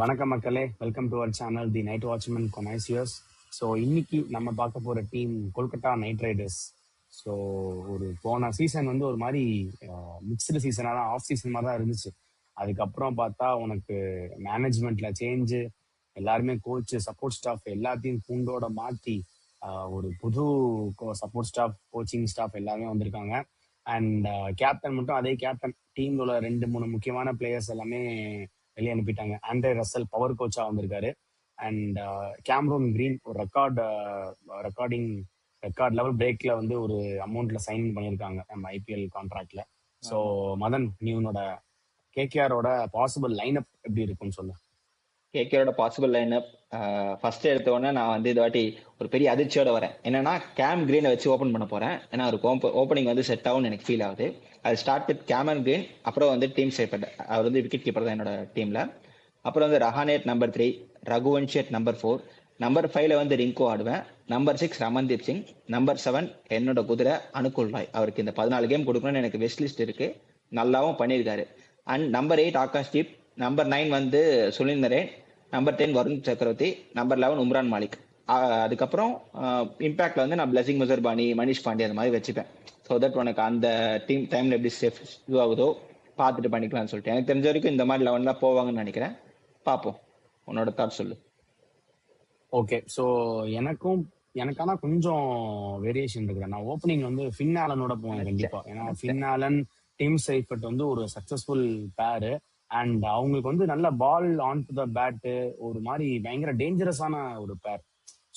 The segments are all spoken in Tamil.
வணக்கம் மக்களே, welcome to our channel the night watchman connoisseurs. So இன்னைக்கு நம்ம பார்க்க போற team Kolkata knight riders. So ஒரு போன சீசன் வந்து ஒரு மாதிரி மிக்சடு சீசனாக தான், ஆஃப் சீசன் மாதிரி தான் இருந்துச்சு. அதுக்கப்புறம் பார்த்தா உனக்கு மேனேஜ்மெண்ட்ல சேஞ்சு, எல்லாருமே கோச் சப்போர்ட் ஸ்டாஃப் எல்லாத்தையும் பூண்டோட மாற்றி ஒரு புது சப்போர்ட் ஸ்டாஃப் கோச்சிங் ஸ்டாஃப் எல்லாமே வந்திருக்காங்க. அண்ட் கேப்டன் மட்டும் அதே கேப்டன், டீம்ல உள்ள 2-3 முக்கியமான பிளேயர்ஸ் எல்லாமே வெளியே அனுப்பிட்டாங்க. ஆண்ட்ரே ரசல் பவர் கோச்சா வந்திருக்காரு. அண்ட் கேம்ரோன் கிரீன் ஒரு ரெக்கார்ட் லெவல் பிரேக்ல வந்து ஒரு அமௌண்ட்ல சைன் பண்ணியிருக்காங்க நம்ம ஐபிஎல் கான்ட்ராக்ட்ல. ஸோ மதன், நீ உன்னோட கேகேஆரோட பாசிபிள் லைனப் எப்படி இருக்கும்னு சொல்லு. கேகேஆரோட பாசிபிள் லைனப் ஃபர்ஸ்ட் எடுத்த உடனே நான் வந்து இந்த வாட்டி ஒரு பெரிய அதிர்ச்சியோட வரேன். என்னன்னா கேம் கிரீனை வச்சு ஓப்பன் பண்ண போறேன். ஏன்னா ஒரு ஓப்பனிங் வந்து செட் ஆகும்னு எனக்கு ஃபீல் ஆகுது. அது ஸ்டார்ட் வித் கேமன் கிரீன், அப்புறம் வந்து டீம் சேஃபர்ட், அவர் வந்து விக்கெட் கீப்பர் தான் என்னோட டீம்ல. அப்புறம் வந்து ரஹானேட் number 3, Raghuvanshi at number 4, number 5ல வந்து ரிங்கோ ஆடுவேன், நம்பர் 6 ரமன்தீப் சிங், நம்பர் 7 என்னோட குதிரை அனுகுல் ராய். அவருக்கு இந்த 14 கேம் கொடுக்கணும்னு எனக்கு வெஸ்ட் லிஸ்ட் இருக்கு, நல்லாவும் பண்ணியிருக்காரு. And number 8 Akash Deep, number 9 வந்து சுனில் நரேன், நம்பர் 10 வருண் சக்கரவர்த்தி, நம்பர் 11 உம்ரான் மாலிக். அதுக்கப்புறம் இம்பாக்ட்ல வந்து நான் பிளஸிங் முசர்பானி, மனிஷ் பாண்டே அந்த மாதிரி வச்சுப்பேன். ஸோ தட் உனக்கு அந்த டீம் டைம்ல எப்படி சேஃப் இதுவாகுதோ பார்த்துட்டு பண்ணிக்கலாம்னு சொல்லிட்டு, எனக்கு தெரிஞ்ச வரைக்கும் இந்த மாதிரி 11 தான் போவாங்கன்னு நினைக்கிறேன். பார்ப்போம், உன்னோட தாட் சொல்லு. ஓகே, ஸோ எனக்கான கொஞ்சம் வேரியேஷன் இருக்குது. நான் ஓப்பனிங் வந்து ஃபின் ஆலனோட போவேன் கண்டிப்பா. ஏன்னா ஃபின் ஆலன், டீம் சைஃபர்ட் வந்து ஒரு சக்சஸ்ஃபுல் பேரு. அண்ட் அவங்களுக்கு வந்து நல்ல ball on to the bat, ஒரு மாதிரி பயங்கர டேஞ்சரஸான ஒரு பேர்.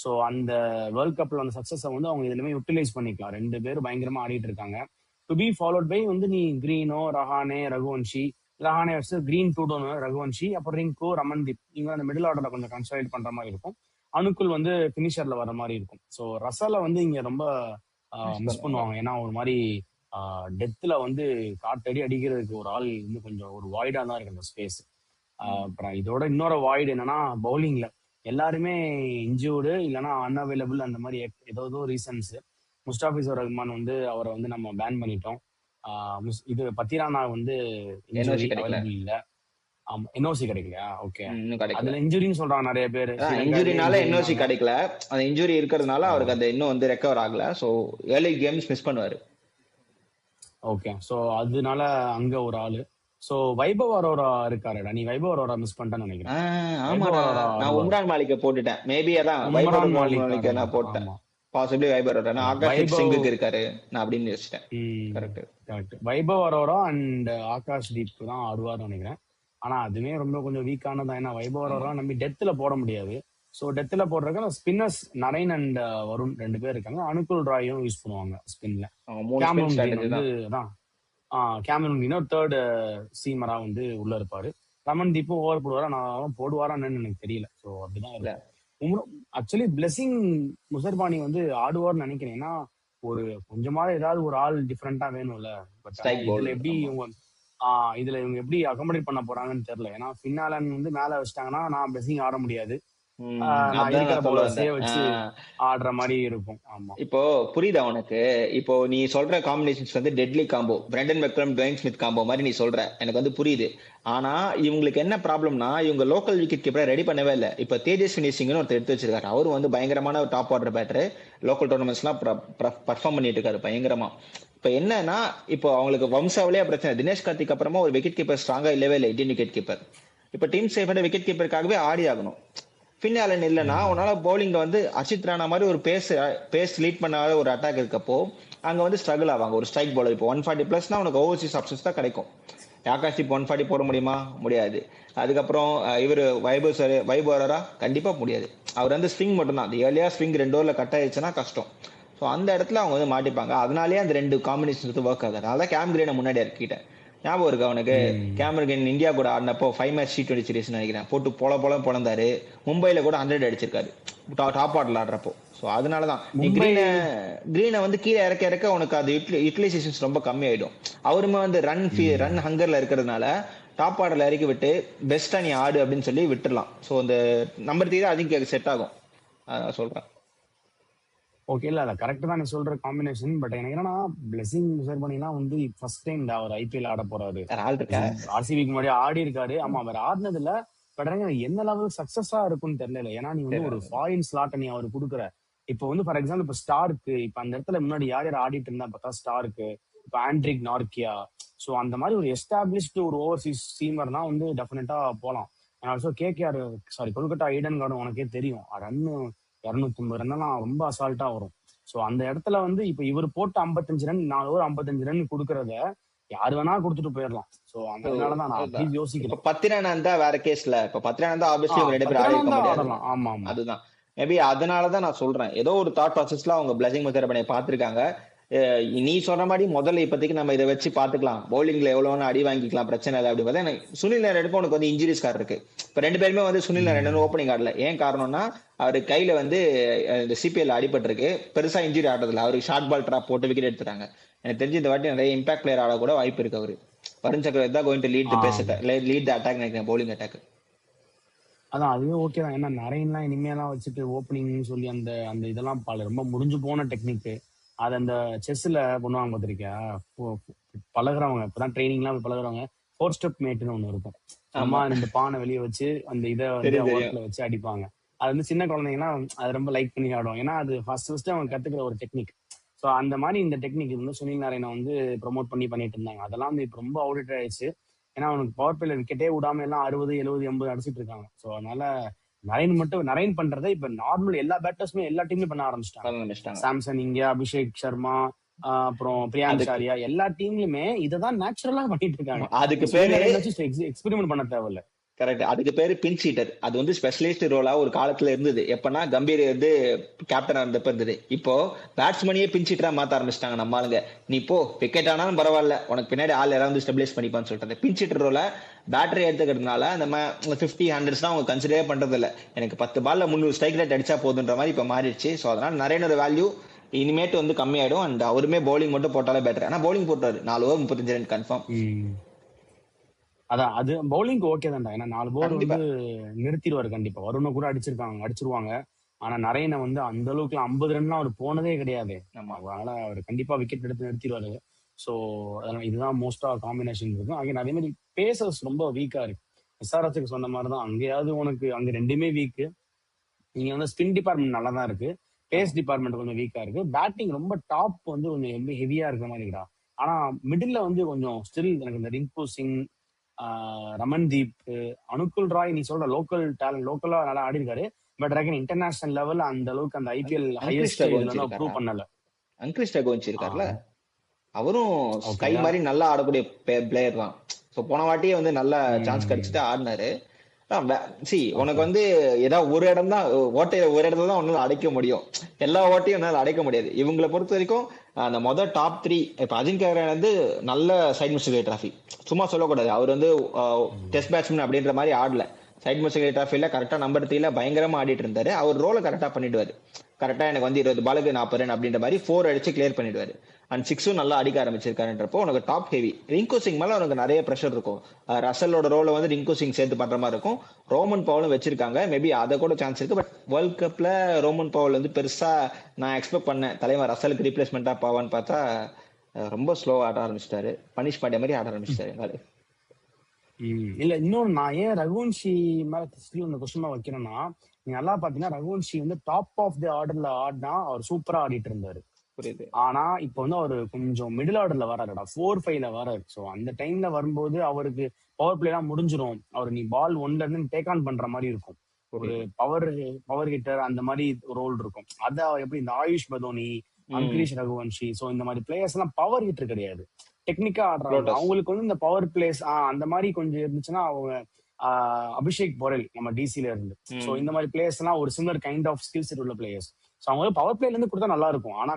ஸோ அந்த வேர்ல்ட் கப்ல அந்த சக்சஸை வந்து அவங்க இதுலயுமே யூட்டிலைஸ் பண்ணிக்கலாம். 2 பேரும் பயங்கரமா ஆடிட்டு இருக்காங்க. டு பி ஃபாலோட் பை வந்து நீ கிரீனோ, ரஹானே வச்சு கிரீன் டூடோனோ, ரகுவன்ஷி, அப்புறம் ரிங்கோ, ரமன்தீப், இவங்க அந்த மிடில் ஆர்டர்ல கொஞ்சம் கன்சல்ட் பண்ற மாதிரி இருக்கும். அனுக்குல் வந்து பினிஷர்ல வர மாதிரி இருக்கும். ஸோ ரசலை வந்து இங்க ரொம்ப மிஸ் பண்ணுவாங்க. ஏன்னா ஒரு மாதிரி டெத்துல வந்து காட்டடி அடிக்கிறதுக்கு ஒரு ஆள் வந்து கொஞ்சம் ஒரு வாய்டா தான் இருக்கு அந்த ஸ்பேஸ். அப்புறம் இதோட இன்னொரு வாய்டு என்னன்னா, பவுலிங்ல எல்லாருமே இன்ஜூர்டு இல்லைன்னா அன்அவைலபிள், அந்த மாதிரி ஏதோ ரீசன்ஸ். முஸ்டாபிசூர் ரஹ்மான் வந்து அவரை வந்து நம்ம பேன் பண்ணிட்டோம். இது பத்திரானா வந்து இன்ஜூரி அவைலபிள் இல்ல. ஆமா, என்ஓசி கிடைக்கலையா? ஓகே, அதுல இன்ஜூரின்னு சொல்றாங்க நிறைய பேர். இன்ஜூரினால என்ஓசி கிடைக்கல, அந்த இன்ஜூரி இருக்கிறதுனால அவருக்கு அந்த இன்னும் வந்து ரெக்கவர் ஆகல. சோ ஏர்லி கேம்ஸ் மிஸ் பண்ணுவாரு. ஓகே, சோ அதனால அங்க ஒரு ஆளு. சோ வைபவ் அரோரா இருக்காருடா, நீ வைபவ் அரோரா மிஸ் பண்ணிட்டேன்னு நினைக்கிறேன். ஆமாடா, நான் உம்ரான் மாலிக்க போட்டுட்டேன். மேபி அதான் வைபவ் மாலிக் நான் போட்டேன். பாசிபிளி வைபவ் அரோரா, நான் ஆகாஷ் சிங்குக்கு இருக்காரு நான் அப்படின்னு யோசிச்சிட்டேன். கரெக்ட். வைபவ் அரோரா அண்ட் ஆகாஷ் தீப் தான் ஆடுவார்னு நினைக்கிறேன். ஆனா அதுவே ரொம்ப கொஞ்சம் வீக்கானதான். ஏன்னா வைபவ் அரோரா நம்பி டெத்துல போட முடியாது. ஸோ டெத்தில் போடுறதுக்கு ஸ்பின்னர்ஸ் நரேன் அண்ட் வருண் 2 பேர் இருக்காங்க. அனுகுல் ராயும் யூஸ் பண்ணுவாங்க ஸ்பின்ல. கேமரூன் கிரீன் வந்து அதான் கேமரூன் கிரீன் ஒரு தேர்ட் சீமரா வந்து உள்ள இருப்பாரு. ரமன்தீப்பும் ஓவர் போடுவாரா, நான் போடுவாரான்னு எனக்கு தெரியல. ஸோ அப்படிதான் இருக்கு. ஆக்சுவலி பிளஸிங் முசர்பானி வந்து ஆடுவார்னு நினைக்கிறேன். ஏன்னா ஒரு கொஞ்சமாவது ஏதாவது ஒரு ஆள் டிஃப்ரெண்டா வேணும்ல. பட் இதுல எப்படி இவங்க எப்படி அகாமடேட் பண்ண போறாங்கன்னு தெரியல. ஏன்னா ஃபின்னாலன் வந்து மேல வச்சிட்டாங்கன்னா நான் பிளஸிங் ஆட முடியாது, ஆடுற மாதிரி இருக்கும். ஆமா, இப்போ புரியுதா உனக்கு? இப்போ நீ சொல்ற காம்பினேஷன்ஸ் வந்து deadly combo, Brendon McCullum, Dwayne Smith combo மாதிரி நீ சொல்ற, எனக்கு வந்து புரியுது. ஆனா இவங்களுக்கு என்ன ப்ராப்ளம்னா, இவங்க லோக்கல் விக்கெட் கீப்பரை ரெடி பண்ணவே இல்லை. இப்ப தேஜஸ்வினி சிங்னு ஒருத்தர் எடுத்து வச்சிருக்காரு. அவரு வந்து பயங்கரமான ஒரு top order batter, local tournaments எல்லாம் பர்ஃபார்ம் பண்ணிட்டு இருக்காரு பயங்கரமா. இப்ப என்னன்னா, இப்போ அவங்களுக்கு வம்சாவிலேயே பிரச்சனை. தினேஷ் கார்த்திக் அப்புறமா ஒரு விக்கெட் கீப்பர் ஸ்ட்ராங்கா இல்லவே இல்லை, இந்தியன் விக்கெட் கீப்பர். இப்ப டீம் சேஃபோட விக்கெட் கீப்பருக்காகவே ஆடி ஆகணும். ஃபின் ஆலன் இல்லைன்னா உன்னால பவுலிங்ல வந்து அர்ஷித் ராணா மாதிரி ஒரு பேஸ் லீட் பண்ணாத ஒரு அட்டாக் இருக்கப்போ அங்க வந்து ஸ்ட்ரகிள் ஆவாங்க. ஒரு ஸ்ட்ரைக் பவுலர் இப்போ 140+ உனக்கு ஓவர்சீஸ் ஆப்ஷன்ஸ் தான் கிடைக்கும். ஆகாஷ் இப்போ 140 போட முடியுமா? முடியாது. அதுக்கப்புறம் இவர் வைபவ் அரோரா கண்டிப்பா முடியாது. அவர் வந்து ஸ்விங் மட்டும் தான், ஏர்லியா ஸ்விங் 2 ஓவர்ல கட் ஆயிடுச்சுன்னா கஷ்டம். ஸோ அந்த இடத்துல அவங்க வந்து மாட்டிப்பாங்க. அதனாலேயே அந்த 2 காம்பினேஷன் ஒர்க் ஆகாது. அதனால கேம் கிரீனை முன்னாடி இறக்கிட்டேன். ஞாபகம் இருக்கா உனக்கு? கேமரன் கிரீன் இந்தியா கூட ஆடினப்போ 5 மேட்ச் T20 சீரிஸ் நினைக்கிறேன், போட்டு பொழந்தாரு. மும்பைல கூட 100 அடிச்சிருக்காரு டாப் ஆர்டர்ல ஆடுறப்போ. ஸோ அதனாலதான் நீ கிரீனை வந்து கீழே இறக்க உனக்கு அது யூட்டிலைசேஷன் ரொம்ப கம்மி ஆயிடும். அவருமே வந்து ரன் ஹங்கர்ல இருக்கிறதுனால டாப் ஆர்டர்ல இறக்கி விட்டு பெஸ்டா நீ ஆடு அப்படின்னு சொல்லி விட்டுடலாம். ஸோ அந்த நம்பர் 3 தான் அதிகம் செட் ஆகும், அதான் சொல்றேன். ஓகே, இல்ல கரெக்ட் தான் நீ சொல்ற காம்பினேஷன். பட் எனக்கு என்னன்னா, பிளஸிங் முசர்பானிலாம் வந்து ஃபர்ஸ்ட் டைம் அவர் ஐபிஎல் ஆட போறாரு. ஆர்சிபிக்கு முன்னாடி ஆடி இருக்காரு. ஆமா, அவர் ஆடினது இல்ல. பட் என்ன லெவல் சக்சஸா இருக்கும்னு தெரியல. ஏன்னா நீ வந்து ஒரு ஃபாரின் ஸ்லாட் நீ அவருக்கு கொடுக்குற. இப்போ வந்து ஃபார் எக்ஸாம்பிள் இப்ப ஸ்டாருக்கு இப்ப அந்த இடத்துல முன்னாடி யார் யார் ஆடிட்டு இருந்தா பார்த்தா ஸ்டாருக்கு, இப்ப ஆண்ட்ரிக் நார்கியா. ஸோ அந்த மாதிரி ஒரு எஸ்டாப்ளிஷ்டு ஒரு ஓவர்சீஸ் சீமர் தான் வந்து டெஃபினட்டா போலாம். Also KKR sorry Kolkata Eden garden உனக்கே தெரியும் ரன்னு 250 ரன்லாம் ரொம்ப அசால்ட்டா வரும். ஸோ அந்த இடத்துல வந்து இப்ப இவர் போட்டு 55 ரன் 4 ஓவர் 55 ரன் கொடுக்கறத யாரு வேணா கொடுத்துட்டு போயிடலாம். ஸோ அதனாலதான் நான் அப்படி யோசிக்கிறேன். இப்ப பத்திரானந்தா வேற கேஸ்ல, இப்ப பத்திரானந்தா ஆப்வியஸ்லி இவங்க 2 பேரும் ஆடி இருக்க முடியாது. ஆடலாம். ஆமா ஆமா அதுதான் மேபி அதனாலதான் நான் சொல்றேன், ஏதோ ஒரு தாட் ப்ராசஸ்ல அவங்க பிளஸிங் முத்தரப்பனை பார்த்திருக்காங்க. நீ சொன்ன மாதிரி முதல்ல இப்போதைக்கு நம்ம இதை வச்சு பாத்துக்கலாம், பவுலிங்ல எவ்வளவு அடி வாங்கிக்கலாம், பிரச்சனை இல்லை அப்படி பார்த்தா. எனக்கு சுனில் நாராயணுக்கு உனக்கு வந்து இன்ஜுரிஸ் கார்டு இருக்கு. இப்ப 2 பேருமே வந்து சுனில் நாராயணன் ஓப்பனிங் ஆடல. ஏன் காரணம்னா அவரு கையில வந்து இந்த சிபிஎல் அடிபட்டிருக்கு, பெருசா இன்ஜுரி ஆடுறதுல அவருக்கு ஷார்ட் பால் ட்ராப் போட்டு விக்கெட் எடுத்துட்டாங்க. எனக்கு தெரிஞ்சு இந்த வாட்டி நிறைய இம்பாக்ட் பிளேயர் ஆட கூட வாய்ப்பு இருக்கு. அவரு வருண் சக்கரவர்த்தி தான் going to lead the attack நினைக்கிறேன், பவுலிங் அட்டாக். அதான் அதுவே ஓகே தான். ஏன்னா நிறையலாம் இனிமேலாம் வச்சுட்டு ஓப்பனிங் சொல்லி அந்த அந்த இதெல்லாம் ரொம்ப முடிஞ்சு போன டெக்னிக். அது அந்த செஸ்ல பண்ணுவாங்க பார்த்திருக்கியா, பழகுறவங்க இப்பதான் ட்ரைனிங்லாம் பழகுறவங்க 4 ஸ்டெப் மேட்னு ஒண்ணு இருக்கும். அம்மா இந்த பானை வெளியே வச்சு அந்த இதை வந்து ஓரத்துல வச்சு அடிப்பாங்க. அது வந்து சின்ன குழந்தைங்கன்னா அது ரொம்ப லைக் பண்ணி ஆடுவோம். ஏன்னா அது ஃபர்ஸ்ட் அவங்க கத்துக்கிற ஒரு டெக்னிக். ஸோ அந்த மாதிரி இந்த டெக்னிக் வந்து சுனில் நாராயண வந்து ப்ரொமோட் பண்ணிட்டு இருந்தாங்க. அதெல்லாம் வந்து இப்போ ரொம்ப அவுடேட் ஆயிடுச்சு. ஏன்னா அவனுக்கு பவர் பிளேல விக்கெட்டே விடாம எல்லாம் 60, 70, 80 அடிச்சிட்டு இருக்காங்க. ஸோ அதனால நரேன் பண்றதை இப்ப நார்மல் எல்லா பேட்டர்ஸுமே எல்லா டீம்லயும் பண்ண ஆரம்பிச்சிட்டாங்க. சாம்சன் இங்க, அபிஷேக் சர்மா, அப்புறம் பிரியாங்க் சாரியா, எல்லா டீம்லயுமே இததான் நேச்சுரலா பண்ணிட்டு இருக்காங்க. அதுக்கு பேரு எக்ஸ்பெரிமெண்ட் பண்ண தேவையில்ல. கரெக்ட். அதுக்கு பேரு பின் சீட்டர். அது வந்து ஸ்பெஷலிஸ்ட் ரோலா ஒரு காலத்துல இருந்தது. எப்பன்னா கம்பீர் வந்து கேப்டனா இருந்தப்ப இருந்தது. இப்போ பேட்ஸ்மேனையே பின் சீட்டரா மாத்த ஆரம்பிச்சிட்டாங்க நம்ம ஆளுங்க. நீ போ, விக்கெட் ஆனாலும் பரவாயில்ல, உனக்கு பின்னாடி ஆள் யாராவது ஸ்டெபிலைஸ் பண்ணிப்பான்னு சொல்லிட்டு பின் சீட்டர் ரோல பேட்டரி எடுத்துக்கிறதுனால நம்ம 50, 100 தான் அவங்க கன்சிடரே பண்றது இல்ல. எனக்கு 10 பால்ல 300 ஸ்ட்ரைக் ரேட் அடிச்சா போதுன்ற மாதிரி இப்ப மாறிடுச்சு. ஸோ அதனால நிறைய வேல்யூ இனிமேட்டு வந்து கம்மியாயிடும். அண்ட் அவருமே பவுலிங் மட்டும் போட்டாலே பெட்டர். ஆனா பவுலிங் போட்டாரு 4 ஓவர் 35 ரன் கன்ஃபார்ம். அதான் அது பவுலிங்க்கு ஓகே தான்டா. ஏன்னா 4 ஓவர் வந்து நிறுத்திடுவாரு கண்டிப்பா. வருண கூட அடிச்சிருவாங்க. ஆனா நரேனை வந்து அந்த அளவுக்கு 50 ரன்லாம் அவர் போனதே கிடையாது. அதனால அவர் கண்டிப்பா விக்கெட் எடுத்து நிறுத்திடுவாரு. ஸோ அதனால இதுதான் மோஸ்டா காம்பினேஷன் இருக்கும். அதே மாதிரி பேசர்ஸ் ரொம்ப வீக்கா இருக்கு. எஸ்ஆர்எஸ்க்கு சொன்ன மாதிரி தான், அங்கேயாவது உனக்கு அங்க 2மே வீக்கு. நீங்க வந்து ஸ்பின் டிபார்ட்மெண்ட் நல்லா தான் இருக்கு, பேஸ் டிபார்ட்மெண்ட் கொஞ்சம் வீக்கா இருக்கு. பேட்டிங் ரொம்ப டாப் வந்து கொஞ்சம் ஹெவியா இருக்கிற மாதிரி இருக்கா. ஆனா மிடில்ல வந்து கொஞ்சம் ஸ்டில் எனக்கு இந்த ரிங்கு சிங், ரமன்தீப், அனுகுல் ராய், நீ சொல்ற லோக்கல் டேலண்ட் லோக்கலா நல்லா ஆடி இருக்காரு. பட் இன்டர்நேஷனல் லெவல் அந்த அளவுக்கு அந்த ஐபிஎல் ஹையஸ்ட் ப்ரூவ் பண்ணல. அங்கிரிஷ் ரகோவன்சி இருக்கார்ல, அவரும் ஸ்கை மாதிரி நல்லா ஆடக்கூடிய பிளேயர் தான். சோ போன வாட்டியே வந்து நல்ல சான்ஸ் கிடைச்சிட்டு ஆடினாரு. உனக்கு வந்து ஏதாவது ஒரு இடம் தான் ஓட்டையில, ஒரு இடத்துல தான் உன்னால அடைக்க முடியும், எல்லா ஓட்டையும் உன்னால அடைக்க முடியாது. இவங்களை பொறுத்த வரைக்கும் அந்த மொதல் டாப் 3 இப்ப அஜின்கா வந்து நல்ல சைட் மிஸ்டர் டிராஃபி, சும்மா சொல்லக்கூடாது. அவர் வந்து டெஸ்ட் பேட்ஸ்மேன் அப்படின்ற மாதிரி ஆடல. சைட் மிஸ்டர் டிராஃபில கரெக்டா நம்பர் 3ல பயங்கரமா ஆடிட்டு இருந்தாரு. அவர் ரோலை கரெக்டா பண்ணிடுவாரு. கரெக்டா எனக்கு வந்து 20 பாலுக்கு 40 ரன் அப்படின்ற மாதிரி 4 அடிச்சு கிளியர் பண்ணிடுவாரு. அண்ட் 6ம் நல்லா அடிக்க ஆரம்பிச்சிருக்காருன்றப்போ உனக்கு டாப் ஹெவி. ரிங்கு சிங் மேல உனக்கு நிறைய ப்ரெஷர் இருக்கும். ரசலோட ரோல வந்து ரிங்கு சிங் சேர்த்து பண்ற மாதிரி இருக்கும். ரோமன் பவுலும் வச்சிருக்காங்க, மேபி அதை கூட சான்ஸ் இருக்கு. பட் வேர்ல்ட் கப்ல ரோமன் பவுல் வந்து பெருசா நான் எக்ஸ்பெக்ட் பண்ணேன் தலைவர் ரசலுக்கு ரீப்ளேஸ்மெண்டா பாவான்னு பார்த்தா ரொம்ப ஸ்லோவா ஆட ஆரம்பிச்சிட்டாரு. பனிஷ் பாண்டிய மாதிரி ஆட ஆரம்பிச்சிட்டாரு. இல்ல இன்னொன்னு நான் ஏன் ரகுவன்ஷி மேல இந்த கொஸ்டின் வைக்கிறேன்னா, நீ நல்லா பாத்தீங்கன்னா ரகுவன்ஷி வந்து டாப் ஆஃப் தி ஆர்டர்ல ஆடினா அவர் சூப்பரா ஆடிட்டு இருந்தாரு. புரியுது. ஆனா இப்ப வந்து அவரு கொஞ்சம் மிடில் ஆர்டர்ல வராருடா, 4-5ல வராரு. சோ அந்த டைம்ல வரும்போது அவருக்கு பவர் பிளே எல்லாம் முடிஞ்சிரும். அவர் நீ பால் 1ல இருந்து டேக் ஆன் பண்ற மாதிரி இருக்கும். ஒரு பவர் ஹிட்டர் அந்த மாதிரி ரோல் இருக்கும். அத எப்படி இந்த ஆயுஷ் பதோனி, அங்கிரீஷ் ரகுவன்ஷி, சோ இந்த மாதிரி பிளேயர்ஸ் எல்லாம் பவர் ஹிட்டர் கிடையாது, டெக்னிக்கா ஆடுறாங்க. அவங்களுக்கு வந்து இந்த பவர் பிளேஸ் அந்த மாதிரி கொஞ்சம் இருந்துச்சுன்னா அவங்க அபிஷேக் பொரல் நம்ம டிசில இருந்து, சோ இந்த மாதிரி பிளேயர்ஸ் எல்லாம் ஒரு similar kind of skill set உள்ள பிளேயர்ஸ். சோ அவங்க பவர் பிளேல இருந்து கொடுத்தா நல்லா இருக்கும். ஆனா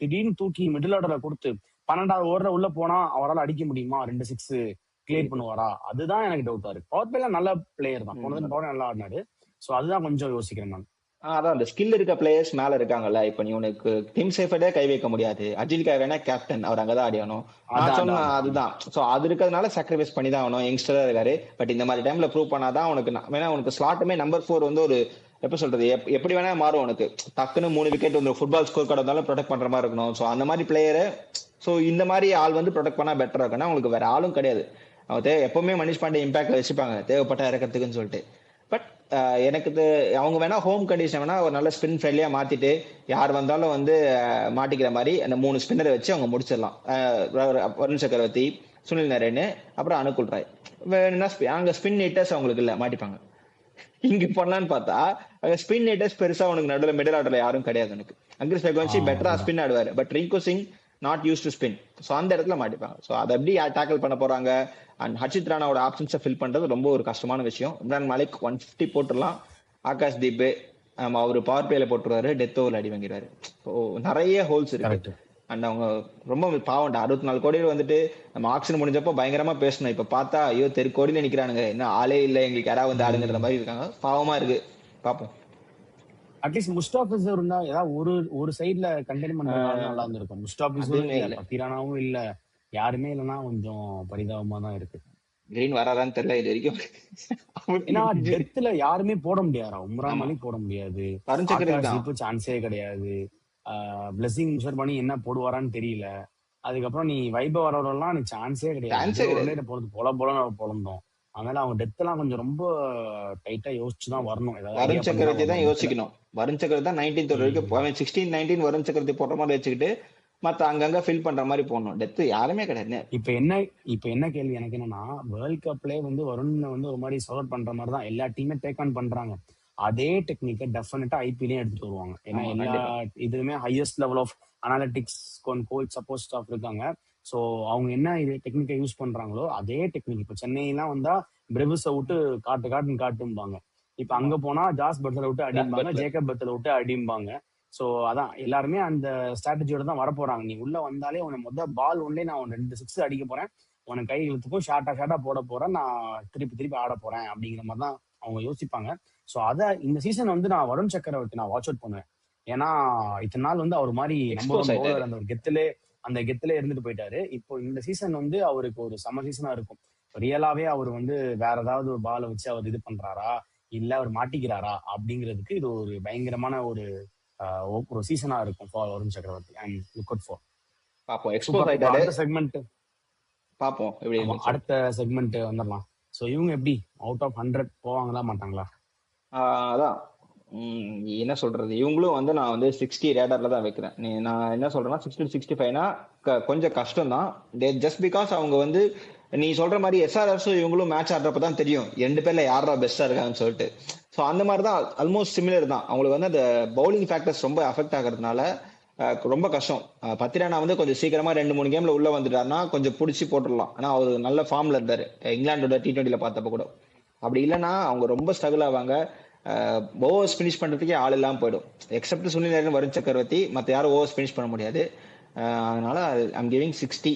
திடீர்னு தூக்கி மிடில் ஆர்டர்ல கொடுத்து 12வது ஓவர்ல உள்ள போனா அவரால் அடிக்க முடியுமா, 2 6 கிளியர் பண்ணுவாரா, அதுதான் எனக்கு டவுட்டா இருக்கு. பவர் பிளேல நல்ல பிளேயர் தான், போனது பவர் நல்லா ஆடினாரு. சோ அதுதான் கொஞ்சம் யோசிக்கிறேன் நான். அதான் அந்த ஸ்கில் இருக்க பிளேயர்ஸ் மேல இருக்காங்கல்ல. இப்ப நீ உனக்கு டீம் சேஃபர்டே கை வைக்க முடியாது. அஜில்கா வேணா கேப்டன், அவர் அங்கதான் ஆடியணும். நான் சொன்ன அதுதான். சோ அது இருக்கிறதுனால சாக்ரிஃபைஸ் பண்ணி தான் ஆகணும். யங்ஸ்டரா இருக்காரு. பட் இந்த மாதிரி டைம்ல ப்ரூவ் பண்ணாதான் உனக்கு வேணா உனக்கு ஸ்லாட்டுமே நம்பர் 4 வந்து ஒரு எப்படி சொல்றது, எப்படி வேணா மாறும். உனக்கு டக்குன்னு 3 விக்கெட் வந்து ஃபுட்பால் ஸ்கோர் கார்டு வந்தாலும் ப்ரொடெக்ட் பண்ற மாதிரி இருக்கணும். சோ அந்த மாதிரி பிளேயரு, சோ இந்த மாதிரி ஆள் வந்து ப்ரொடெக்ட் பண்ணா பெட்டரா இருக்குன்னா உங்களுக்கு வேற ஆளும் கிடையாது. அவங்க எப்பவுமே மனிஷ் பாண்டே இம்பாக்ட் வச்சுப்பாங்க தேவைப்பட்ட இறக்கிறதுக்குன்னு சொல்லிட்டு. பட் எனக்கு அவங்க வேணா ஹோம் கண்டிஷன் வேணா ஒரு நல்ல ஸ்பின் ஃப்ரெண்ட்லியா மாத்திட்டு யார் வந்தாலும் வந்து மாட்டிக்கிற மாதிரி அந்த 3 ஸ்பின்னரை வச்சு அவங்க முடிச்சிடலாம். வருண் சக்கரவர்த்தி, சுனில் நரேன், அப்புறம் அனுகுல் ராய். வேணும்னா அங்க ஸ்பின் ஹிட்டர்ஸ் அவங்களுக்கு இல்ல, மாட்டிப்பாங்க. இங்க பண்ணலான்னு பார்த்தா அங்க ஸ்பின் ஹிட்டர்ஸ் பெருசா உனக்கு நடுவில் மிடில் ஆர்டர்ல யாரும் கிடையாது. எனக்கு அங்கிரிஸ் ரகுவன்ஷி பெட்டரா அதுதான். ஸ்பின் ஆடுவாரு, but Rinku Singh not used to spin. So அந்த இடத்துல மாட்டிப்பாங்க. ஸோ அதை எப்படி டேக்கிள் பண்ண போறாங்க? அண்ட் ஹர்ஷித் ராணாவோட ஆப்ஷன்ஸை ஃபில் பண்றது ரொம்ப ஒரு கஷ்டமான விஷயம். இம்ரான் மாலிக் 150 போட்டுடலாம். ஆகாஷ் தீப் அவர் பவர் பிளேல போட்டுருவாரு, டெத் ஓவர் அடி வாங்கிடுவாரு. நிறைய ஹோல்ஸ் இருக்கு. கரெக்ட். அண்ட் அவங்க ரொம்ப பாவம்டா. 64 கோடியில் வந்துட்டு நம்ம ஆக்ஷன் முடிஞ்சப்போ பயங்கரமா பேசணும். இப்ப பார்த்தா ஐயோ தெரு கோடியில நிக்கிறானுங்க, என்ன ஆளே இல்லை எங்களுக்கு யாராவது வந்து ஆடுங்கிற மாதிரி இருக்காங்க. பாவமா இருக்கு. பாப்போம். அட்லீஸ்ட் முஸ்டாபிசர் இருந்தா ஏதாவது ஒரு சைடுல கண்டெயின் பண்றதுனால நல்லா இருந்திருக்கும். முஸ்டாபிசரும் அதுவுமே இல்ல, இல்லை. பத்திரானாவும் இல்ல, யாருமே இல்லைன்னா கொஞ்சம் பரிதாபமா தான் இருக்கு. கிரீன் வராதான்னு தெரியல இது வரைக்கும். ஏன்னா டெத்துல யாருமே போட முடியாதா? உம்ரான் ஆமா, மாலிக் போட முடியாது, வருண் சக்கரவர்த்தி ஆகாஷ் தான். தீப் சான்ஸே கிடையாது, பிளஸிங் முஷர்பானி என்ன போடுவாரான்னு தெரியல. அதுக்கப்புறம் நீ வைபவ் வரவரெல்லாம் நீ சான்ஸே கிடையாது. சான்ஸே முதல் கிடையாது. ஓவர்லயே போறது போல பொழந்தோம். அதனால அவங்க டெத் எல்லாம் கொஞ்சம் ரொம்ப டைட்டா யோசிச்சுதான் வரணும். ஏதாவது ஐடியா வருண் பண்ணி தான் சக்கரவர்த்தி தான் வரணும் டெத்துல. யோசிக்கணும். வருண் சக்கரவர்த்தி தான் 19th வரைக்கும் 16 19 வருண் சக்கரவர்த்தி போடுற மாதிரி வச்சுக்கிட்டு மத்த அங்கங்க ஃபில் பண்ற மாதிரி போடணும். டெத் யாருமே கிடையாது. இப்ப என்ன கேள்வி எனக்கு என்னன்னா, வேர்ல்ட் கப்லயே வந்து வருண் வந்து ஒரு மாதிரி சப்போர்ட் பண்ற மாதிரி தான் எல்லா டீமே டேக் ஆன் பண்றாங்க. அதே டெக்னிக்கை டெஃபினட்டா ஐபிஎல்லையும் எடுத்துட்டு வருவாங்க. ஏன்னா ஆமா, எல்லா கண்டிப்பா. இதுவுமே highest level of analytics coach support staff இருக்காங்க. ஸோ அவங்க என்ன இது டெக்னிக்கை யூஸ் பண்றாங்களோ அதே டெக்னிக் இப்போ சென்னையெல்லாம் வந்தா பிரெவிஸை விட்டு காட்டும்பாங்க. இப்ப ஆமா, அங்க போனா ஜாஸ் பட்லரை விட்டு ஜாஸ் அடிம்பாங்க, பட்லர். ஜேக்கப் பட்லரை விட்டு அடிம்பாங்க. ஸோ அதான் எல்லாருமே அந்த ஸ்ட்ராட்டஜியோட தான் வரப்போறாங்க. நீ உள்ள வந்தாலே உன பால் ஒன்லே நான் 2 6 அடிக்க போறேன், உனக்கு கை இழுத்துக்கும் ஷார்ட்டா போட போறேன், நான் திருப்பி ஆட போறேன் அப்படிங்கிற மாதிரி தான் அவங்க யோசிப்பாங்க. ஸோ இந்த சீசன் வந்து நான் வருண் சக்கரவர்த்தி நான் வாட்ச் அவுட் பண்ணுவேன். ஏன்னா இத்தனை நாள் வந்து அவர் மாதிரி நம்பர் எக்ஸ்போஸ் ஒன் ஆயிட்டாரு. பவுலர் அந்த கெத்திலே இருந்துட்டு போயிட்டாரு. இப்போ இந்த சீசன் வந்து அவருக்கு ஒரு சம சீசனா இருக்கும். ரியலாவே அவர் வந்து வேற ஏதாவது ஒரு பாலை வச்சு அவர் இது பண்றாரா, இல்ல அவர் மாட்டிக்கிறாரா அப்படிங்கிறதுக்கு இது ஒரு பயங்கரமான ஒரு சீசனா இருக்கும் for Varun Chakravarthy. And look out for. பாப்போம். Expose super. இப்போ ஆயிட்டாரு. அடுத்த செக்மெண்ட். பாப்போம் எப்படி ஆமா, இருக்குன்னு சொல்லி. அடுத்த செக்மெண்ட் வந்துடலாம். ஸோ இவங்க எப்படி அவுட் ஆஃப் 100 போவாங்களா மாட்டாங்களா? அதான் என்ன சொல்றது, இவங்களும் வந்து நான் வந்து 60 ரேடர்ல தான் வைக்கிறேன். நான் என்ன சொல்றேன்னா 60 to 65னா கொஞ்சம் கஷ்டம் தான். ஜஸ்ட் பிகாஸ் அவங்க வந்து நீ சொல்ற மாதிரி எஸ்ஆர்எஸும் இவங்களும் மேட்ச் ஆடுறப்ப தான் தெரியும் 2 பேர்ல யாரா பெஸ்டா இருக்காங்கன்னு சொல்லிட்டு. ஸோ அந்த மாதிரி தான் ஆல்மோஸ்ட் சிமிலர் தான். அவங்களுக்கு வந்து அந்த பவுலிங் ஃபேக்டர்ஸ் ரொம்ப அஃபெக்ட் ஆகிறதுனால ரொம்ப கஷ்டம். பத்திரானா வந்து கொஞ்சம் சீக்கிரமா 2-3 கேம்ல உள்ள வந்துட்டாருன்னா கொஞ்சம் பிடிச்சி போட்டுடலாம். ஆனா அவர் நல்ல ஃபார்ம்ல இருந்தாரு இங்கிலாண்டோட T20ல பார்த்தப்ப கூட. அப்படி இல்லைன்னா அவங்க ரொம்ப ஸ்ட்ரகிள் ஆவாங்க. ஓவர்ஸ் ஃபினிஷ் பண்றதுக்கே ஆள் இல்லாம போயிடும். எக்ஸப்ட் சுனில் நரேன், வருண் சக்கரவர்த்தி, மற்ற யாரும் ஓவர்ஸ் ஃபினிஷ் பண்ண முடியாது. அதனால ஐம் கிவிங் 60.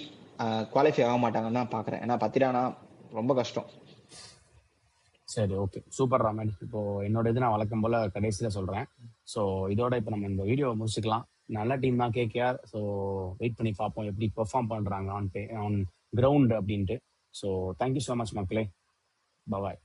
குவாலிஃபை ஆக மாட்டாங்கன்னு தான் பாக்குறேன். ஏன்னா பத்திரானா ரொம்ப கஷ்டம். சரி, ஓகே, சூப்பர் ராமன். இப்போ என்னோட இது நான் வழக்கம் போல கடைசியில சொல்றேன். ஸோ இதோட இப்போ நம்ம இந்த வீடியோவை முடிச்சுக்கலாம். நல்ல டீம் தான் KKR. ஸோ வெயிட் பண்ணி பார்ப்போம் எப்படி பெர்ஃபார்ம் பண்றாங்க ஆன் கிரவுண்ட் அப்படின்ட்டு. ஸோ தேங்க்யூ ஸோ மச் மக்களே. பாய்.